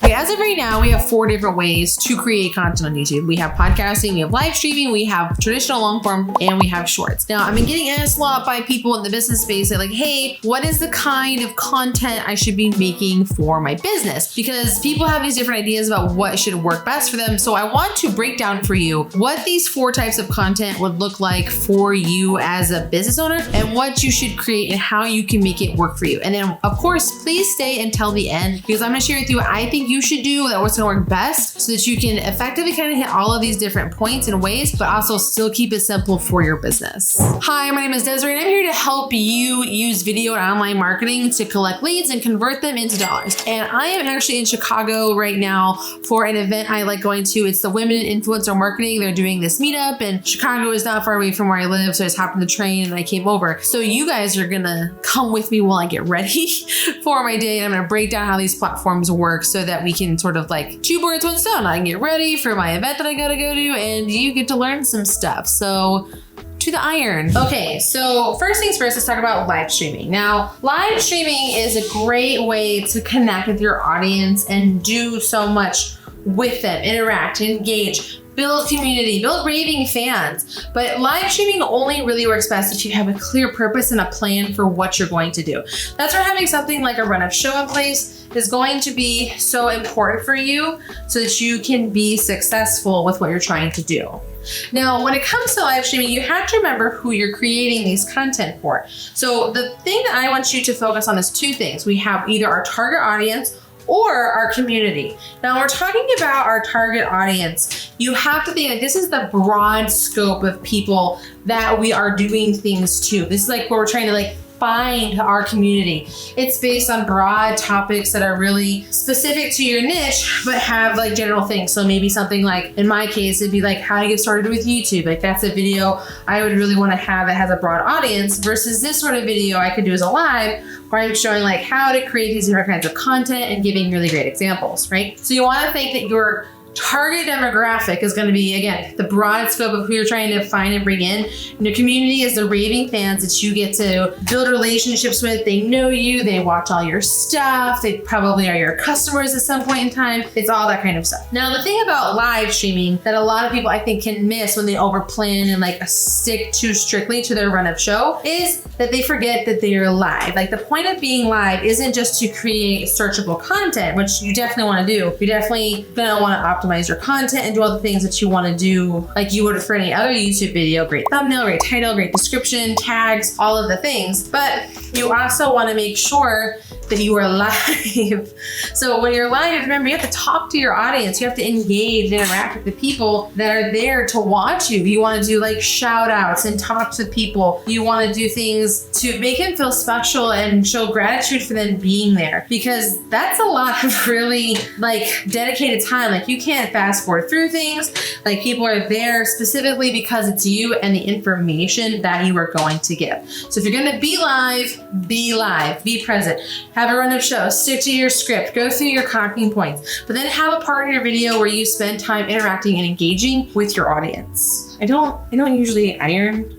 Okay, as of right now, we have 4 different ways to create content on YouTube. We have podcasting, we have live streaming, we have traditional long form, and we have shorts. Now, I've been getting asked a lot by people in the business space that like, hey, what is the kind of content I should be making for my business? Because people have these different ideas about what should work best for them. So I want to break down for you what these 4 types of content would look like for you as a business owner and what you should create and how you can make it work for you. And then of course, please stay until the end because I'm gonna share with you what I think you should do that what's gonna work best so that you can effectively kind of hit all of these different points and ways, but also still keep it simple for your business. Hi, my name is Desiree and I'm here to help you use video and online marketing to collect leads and convert them into dollars. And I am actually in Chicago right now for an event I like going to. It's the Women in Influencer Marketing. They're doing this meetup and Chicago is not far away from where I live. So I just hopped on the train and I came over. So you guys are gonna come with me while I get ready for my day. And I'm gonna break down how these platforms work so that we can sort of like 2 birds, 1 stone. I can get ready for my event that I gotta go to and you get to learn some stuff. So to the iron. Okay, so first things first, let's talk about live streaming. Now, live streaming is a great way to connect with your audience and do so much with them, interact, engage, build community, build raving fans. But live streaming only really works best if you have a clear purpose and a plan for what you're going to do. That's where having something like a run-up show in place is going to be so important for you so that you can be successful with what you're trying to do. Now, when it comes to live streaming, you have to remember who you're creating these content for. So the thing that I want you to focus on is 2 things. We have either our target audience or our community. Now, when we're talking about our target audience, you have to think that this is the broad scope of people that we are doing things to. This is like where we're trying to like find our community. It's based on broad topics that are really specific to your niche, but have like general things. So maybe something like, in my case, it'd be like how to get started with YouTube. Like that's a video I would really want to have that has a broad audience versus this sort of video I could do as a live where I'm showing like how to create these different kinds of content and giving really great examples, right? So you want to think that your target demographic is going to be, again, the broad scope of who you're trying to find and bring in. And your community is the raving fans that you get to build relationships with. They know you, they watch all your stuff, they probably are your customers at some point in time. It's all that kind of stuff. Now, the thing about live streaming that a lot of people I think can miss when they overplan and like stick too strictly to their run-up show is that they forget that they are live. Like the point of being live isn't just to create searchable content, which you definitely want to do. You're definitely going to want to optimize your content and do all the things that you want to do like you would for any other YouTube video. Great thumbnail, great title, great description, tags, all of the things. But you also want to make sure that you are live. So when you're live, remember you have to talk to your audience. You have to engage and interact with the people that are there to watch you. You want to do like shout outs and talk to people. You want to do things to make them feel special and show gratitude for them being there, because that's a lot of really like dedicated time. Like you can't fast forward through things. Like people are there specifically because it's you and the information that you are going to give. So if you're going to be live, be present. Have a run-up show, stick to your script, go through your talking points, but then have a part of your video where you spend time interacting and engaging with your audience. I don't usually iron,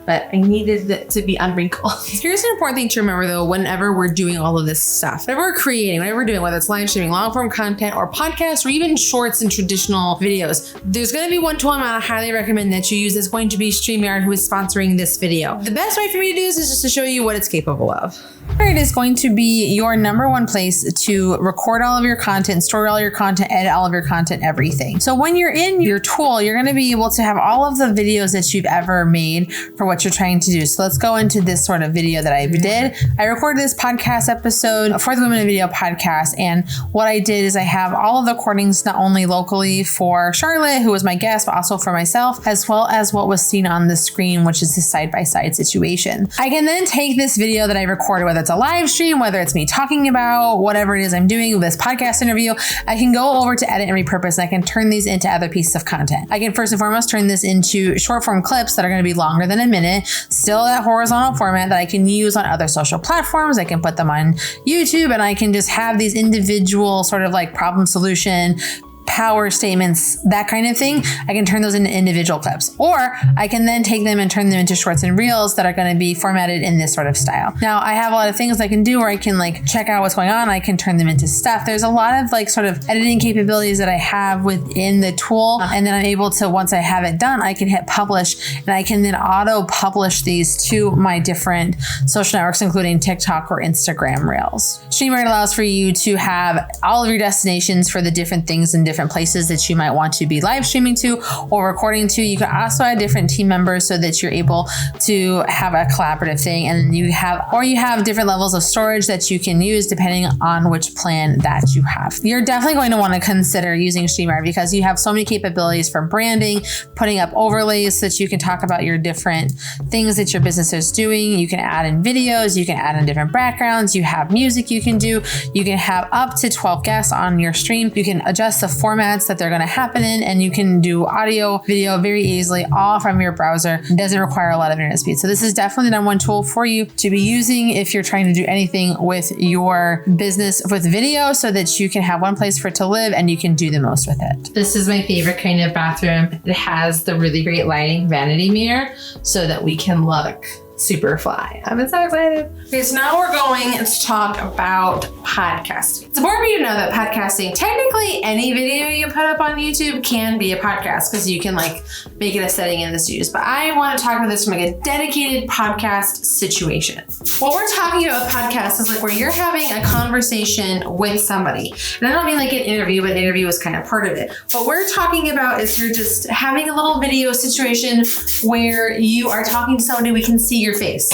but I needed it to be unwrinkled. Here's an important thing to remember though, whenever we're doing all of this stuff, whatever we're creating, whatever we're doing, whether it's live streaming, long form content or podcasts, or even shorts and traditional videos, there's gonna be one tool I highly recommend that you use that's going to be StreamYard, who is sponsoring this video. The best way for me to do this is just to show you what it's capable of. It is going to be your #1 place to record all of your content, store all your content, edit all of your content, everything. So when you're in your tool, you're going to be able to have all of the videos that you've ever made for what you're trying to do. So let's go into this sort of video that I did. I recorded this podcast episode for the Women in Video podcast. And what I did is I have all of the recordings, not only locally for Charlotte, who was my guest, but also for myself, as well as what was seen on the screen, which is the side-by-side situation. I can then take this video that I recorded, whether it's a live stream, whether it's me talking about whatever it is I'm doing with this podcast interview, I can go over to edit and repurpose, and I can turn these into other pieces of content. I can first and foremost turn this into short form clips that are going to be longer than a minute, still that horizontal format that I can use on other social platforms. I can put them on YouTube, and I can just have these individual sort of like problem solution power statements, that kind of thing, I can turn those into individual clips. Or I can then take them and turn them into shorts and reels that are going to be formatted in this sort of style. Now, I have a lot of things I can do where I can like check out what's going on. I can turn them into stuff. There's a lot of like sort of editing capabilities that I have within the tool. And then I'm able to, once I have it done, I can hit publish and I can then auto publish these to my different social networks, including TikTok or Instagram Reels. StreamYard allows for you to have all of your destinations for the different things in different places that you might want to be live streaming to or recording to. You can also add different team members so that you're able to have a collaborative thing, and you have different levels of storage that you can use depending on which plan that you have. You're definitely going to want to consider using StreamYard because you have so many capabilities for branding, putting up overlays so that you can talk about your different things that your business is doing. You can add in videos, you can add in different backgrounds, you have music you can do, you can have up to 12 guests on your stream, you can adjust the formats that they're going to happen in, and you can do audio, video very easily, all from your browser. It doesn't require a lot of internet speed. So this is definitely the one tool for you to be using if you're trying to do anything with your business with video so that you can have one place for it to live and you can do the most with it. This is my favorite kind of bathroom. It has the really great lighting vanity mirror so that we can look super fly. I'm so excited. Okay, so now we're going to talk about podcasting. It's important for you to know that podcasting, technically any video you put up on YouTube can be a podcast because you can like make it a setting in the studios. But I want to talk about this from like a dedicated podcast situation. What we're talking about with podcasts is like where you're having a conversation with somebody. And I don't mean like an interview, but an interview is kind of part of it. What we're talking about is you're just having a little video situation where you are talking to somebody, we can see your face.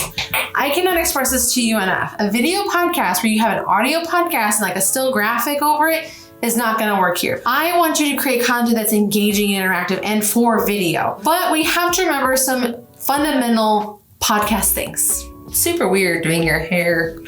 I cannot express this to you enough. A video podcast where you have an audio podcast and like a still graphic over it is not going to work here. I want you to create content that's engaging and interactive and for video. But we have to remember some fundamental podcast things. Super weird doing your hair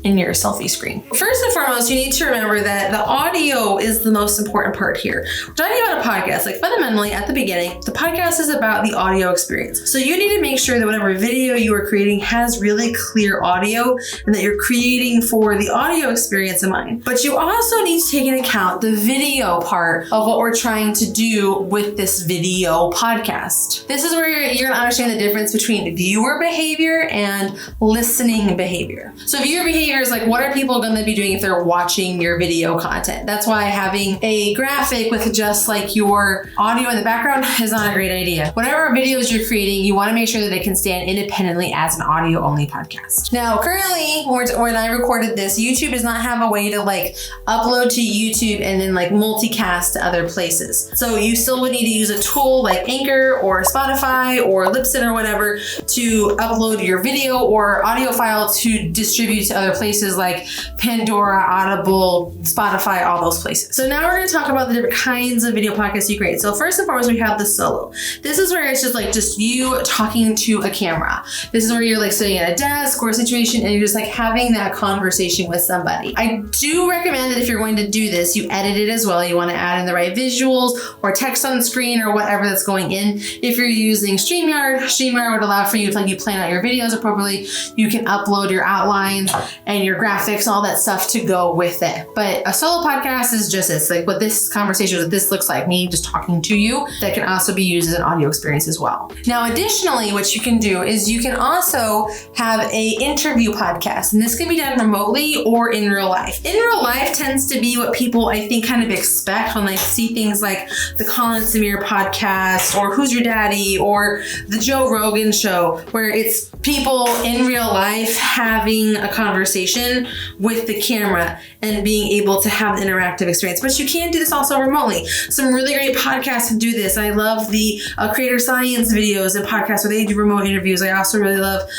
in your selfie screen. First and foremost, you need to remember that the audio is the most important part here. We're talking about a podcast, like fundamentally at the beginning, the podcast is about the audio experience. So you need to make sure that whatever video you are creating has really clear audio and that you're creating for the audio experience in mind. But you also need to take into account the video part of what we're trying to do with this video podcast. This is where you're gonna understand the difference between viewer behavior and listening behavior. So viewer behavior is like, what are people going to be doing if they're watching your video content? That's why having a graphic with just like your audio in the background is not a great idea. Whatever videos you're creating, you want to make sure that they can stand independently as an audio only podcast. Now, currently, when I recorded this, YouTube does not have a way to like upload to YouTube and then like multicast to other places. So you still would need to use a tool like Anchor or Spotify or Libsyn or whatever to upload your video or audio file to distribute to other places like Pandora, Audible, Spotify, all those places. So now we're going to talk about the different kinds of video podcasts you create. So first and foremost, we have the solo. This is where it's just you talking to a camera. This is where you're like sitting at a desk or a situation and you're just like having that conversation with somebody. I do recommend that if you're going to do this, you edit it as well. You want to add in the right visuals or text on the screen or whatever that's going in. If you're using StreamYard would allow for you, if like you plan out your videos appropriately, you can upload your outlines and your graphics, all that stuff to go with it. But a solo podcast is just this, like what this conversation, what this looks like, me just talking to you, that can also be used as an audio experience as well. Now, additionally, what you can do is you can also have a interview podcast, and this can be done remotely or in real life. In real life tends to be what people, I think, kind of expect when they see things like the Colin Samir podcast or Who's Your Daddy or the Joe Rogan show, where it's people in real life having a conversation with the camera and being able to have an interactive experience. But you can do this also remotely. Some really great podcasts do this. I love the Creator Science videos and podcasts where they do remote interviews. I also really love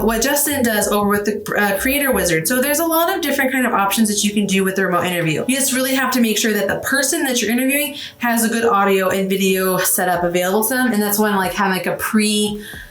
what Justin does over with the Creator Wizard. So there's a lot of different kind of options that you can do with the remote interview. You just really have to make sure that the person that you're interviewing has a good audio and video setup available to them. And that's when like having like a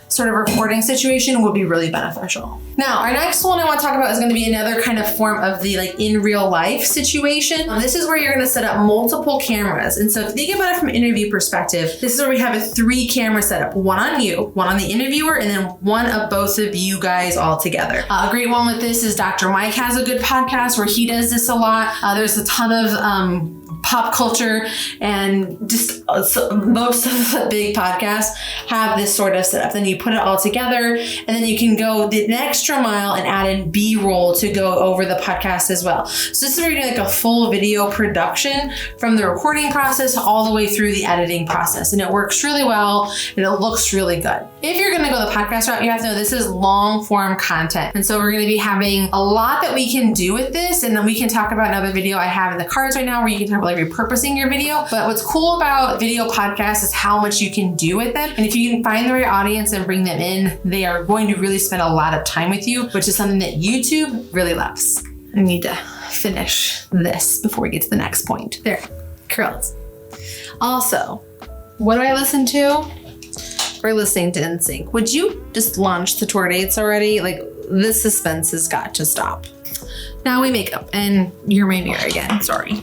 sort of recording situation would be really beneficial. Now, our next one I want to talk about is going to be another kind of form of the like in real life situation. This is where you're going to set up multiple cameras. And so if you think about it from an interview perspective, this is where we have a 3-camera setup, one on you, one on the interviewer, and then one of both of you guys all together. A great one with this is Dr. Mike has a good podcast where he does this a lot. There's a ton of pop culture and just most of the big podcasts have this sort of setup. Then you put it all together and then you can go the extra mile and add in B-roll to go over the podcast as well. So this is where you're doing like a full video production from the recording process all the way through the editing process. And it works really well and it looks really good. If you're gonna go the podcast route, you have to know this is long form content. And so we're gonna be having a lot that we can do with this. And then we can talk about another video I have in the cards right now where you can talk about like repurposing your video. But what's cool about video podcasts is how much you can do with them. And if you can find the right audience and bring them in, they are going to really spend a lot of time with you, which is something that YouTube really loves. I need to finish this before we get to the next point. There, curls. Also, what do I listen to? We're listening to NSYNC. Would you just launch the tour dates already? Like, this suspense has got to stop. Now we make up, and you're my mirror again, sorry.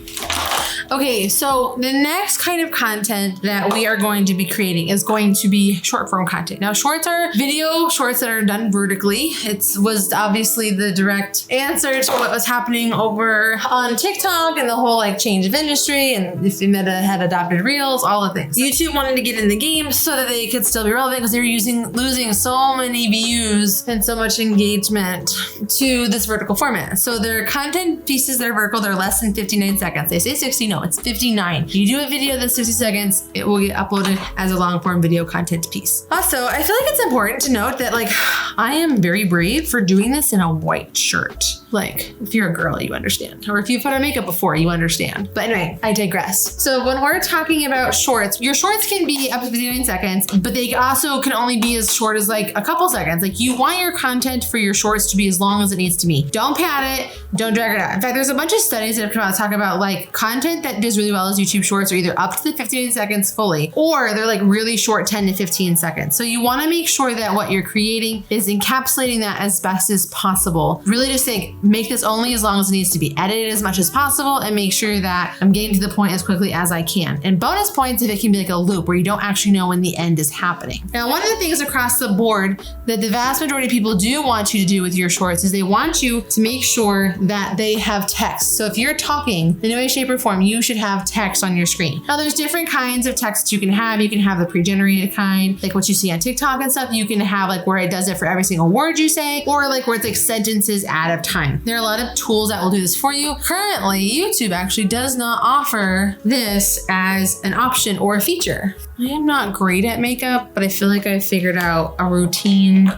Okay, so the next kind of content that we are going to be creating is going to be short form content. Now, shorts are video shorts that are done vertically. It was obviously the direct answer to what was happening over on TikTok and the whole like change of industry, and if Meta had adopted Reels, all the things. YouTube wanted to get in the game so that they could still be relevant because they were losing so many views and so much engagement to this vertical format. So their content pieces that are vertical, they're less than 59 seconds. They say 60, no, it's 59. You do a video that's 60 seconds, it will get uploaded as a long form video content piece. Also, I feel like it's important to note that like I am very brave for doing this in a white shirt. Like if you're a girl, you understand. Or if you've put on makeup before, you understand. But anyway, I digress. So when we're talking about shorts, your shorts can be up to 59 seconds, but they also can only be as short as like a couple seconds. Like you want your content for your shorts to be as long as it needs to be. Don't pad it, don't drag it out. In fact, there's a bunch of studies that have come out to talk about like content that does really well as YouTube shorts are either up to the 59 seconds fully, or they're like really short 10 to 15 seconds. So you want to make sure that what you're creating is encapsulating that as best as possible. Really just think, make this only as long as it needs to be. Edit it as much as possible and make sure that I'm getting to the point as quickly as I can. And bonus points if it can be like a loop where you don't actually know when the end is happening. Now, one of the things across the board that the vast majority of people do want you to do with your shorts is they want you to make sure that they have text. So if you're talking in any way, shape, or form, you should have text on your screen. Now, there's different kinds of text you can have. You can have the pre-generated kind, like what you see on TikTok and stuff. You can have like where it does it for every single word you say, or like where it's like sentences out of time. There are a lot of tools that will do this for you. Currently, YouTube actually does not offer this as an option or a feature. I am not great at makeup, but I feel like I figured out a routine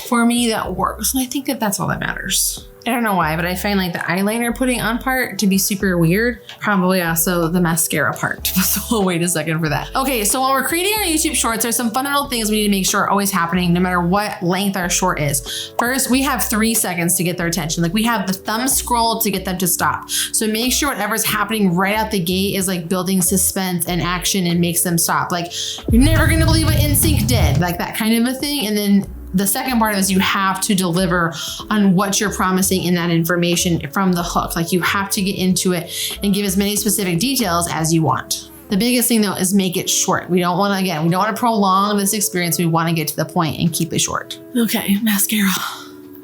for me that works. And I think that that's all that matters. I don't know why, but I find like the eyeliner putting on part to be super weird. Probably also the mascara part. So we'll wait a second for that. Okay, so when we're creating our YouTube shorts, there's some fundamental things we need to make sure are always happening no matter what length our short is. First, we have 3 seconds to get their attention. Like we have the thumb scroll to get them to stop. So make sure whatever's happening right out the gate is like building suspense and action and makes them stop. Like you're never gonna believe what NSYNC did, like that kind of a thing. And then the second part is you have to deliver on what you're promising in that information from the hook. Like you have to get into it and give as many specific details as you want. The biggest thing though is make it short. We don't want to prolong this experience. We want to get to the point and keep it short. Okay, mascara.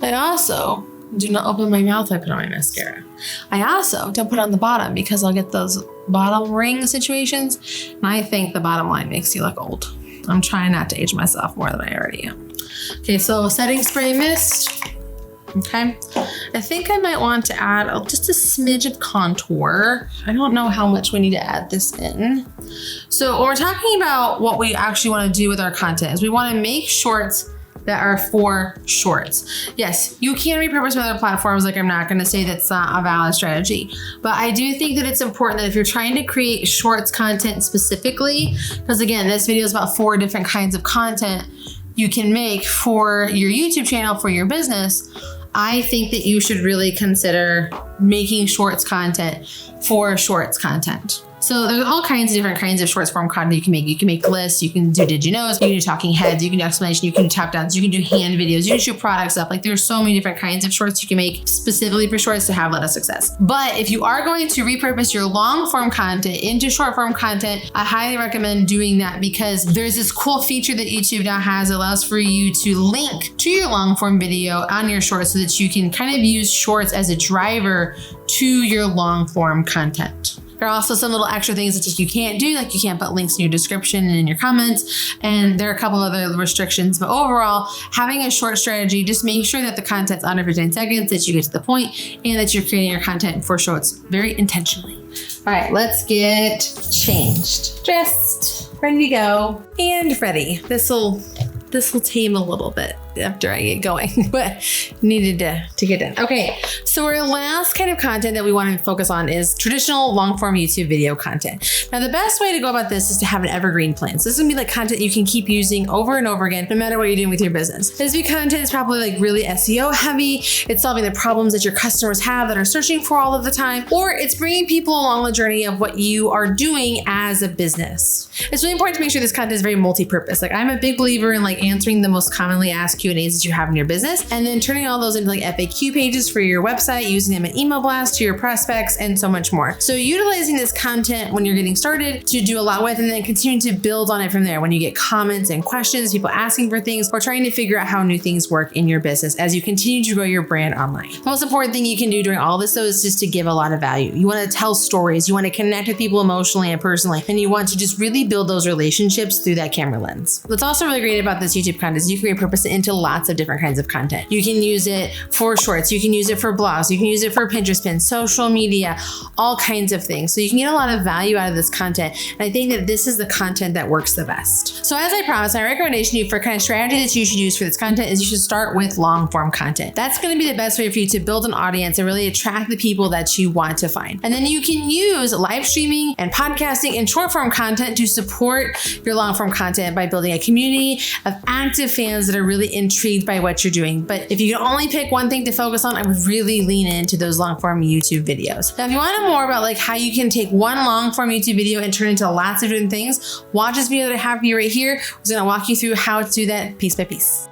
I also do not open my mouth when I put on my mascara. I also don't put it on the bottom because I'll get those bottom ring situations. And I think the bottom line makes you look old. I'm trying not to age myself more than I already am. Okay, so setting spray mist. Okay, I think I might want to add just a smidge of contour. I don't know how much we need to add this in. So when we're talking about what we actually want to do with our content is we want to make shorts that are for shorts. Yes, you can repurpose other platforms. Like I'm not going to say that's not a valid strategy, but I do think that it's important that if you're trying to create shorts content specifically, because again, this video is about 4 different kinds of content you can make for your YouTube channel, for your business, I think that you should really consider making shorts content for shorts content. So there's all kinds of different kinds of short form content you can make. You can make lists, you can do did you knows, you can do talking heads, you can do explanation, you can do top downs, you can do hand videos, you can shoot product stuff. Like there's so many different kinds of shorts you can make specifically for shorts to have a lot of success. But if you are going to repurpose your long form content into short form content, I highly recommend doing that because there's this cool feature that YouTube now has that allows for you to link to your long form video on your shorts so that you can kind of use shorts as a driver to your long form content. There are also some little extra things that you can't do, like you can't put links in your description and in your comments. And there are a couple other restrictions, but overall, having a short strategy, just make sure that the content's under 15 seconds, that you get to the point, and that you're creating your content for shorts very intentionally. All right, let's get changed. Just ready to go and ready. This will tame a little bit after I get going, but needed to get done. Okay, so our last kind of content that we want to focus on is traditional long form YouTube video content. Now, the best way to go about this is to have an evergreen plan. So this is gonna be like content you can keep using over and over again, no matter what you're doing with your business. This content is probably like really SEO heavy. It's solving the problems that your customers have that are searching for all of the time, or it's bringing people along the journey of what you are doing as a business. It's really important to make sure this content is very multi-purpose. Like, I'm a big believer in like answering the most commonly asked Q&As that you have in your business, and then turning all those into like FAQ pages for your website, using them in email blasts to your prospects, and so much more. So utilizing this content when you're getting started to do a lot with, and then continue to build on it from there when you get comments and questions, people asking for things, or trying to figure out how new things work in your business as you continue to grow your brand online. The most important thing you can do during all this, though, is just to give a lot of value. You want to tell stories, you want to connect with people emotionally and personally, and you want to just really build those relationships through that camera lens. What's also really great about this YouTube content is you can repurpose it into lots of different kinds of content. You can use it for shorts, you can use it for blogs, you can use it for Pinterest pins, social media, all kinds of things. So you can get a lot of value out of this content. And I think that this is the content that works the best. So as I promised, my recommendation to you for kind of strategy that you should use for this content is you should start with long form content. That's going to be the best way for you to build an audience and really attract the people that you want to find. And then you can use live streaming and podcasting and short form content to support your long form content by building a community of active fans that are really intrigued by what you're doing. But if you can only pick one thing to focus on, I would really lean into those long form YouTube videos. Now, if you want to know more about like how you can take one long form YouTube video and turn it into lots of different things, watch this video that I have for you right here. I'm going to walk you through how to do that piece by piece.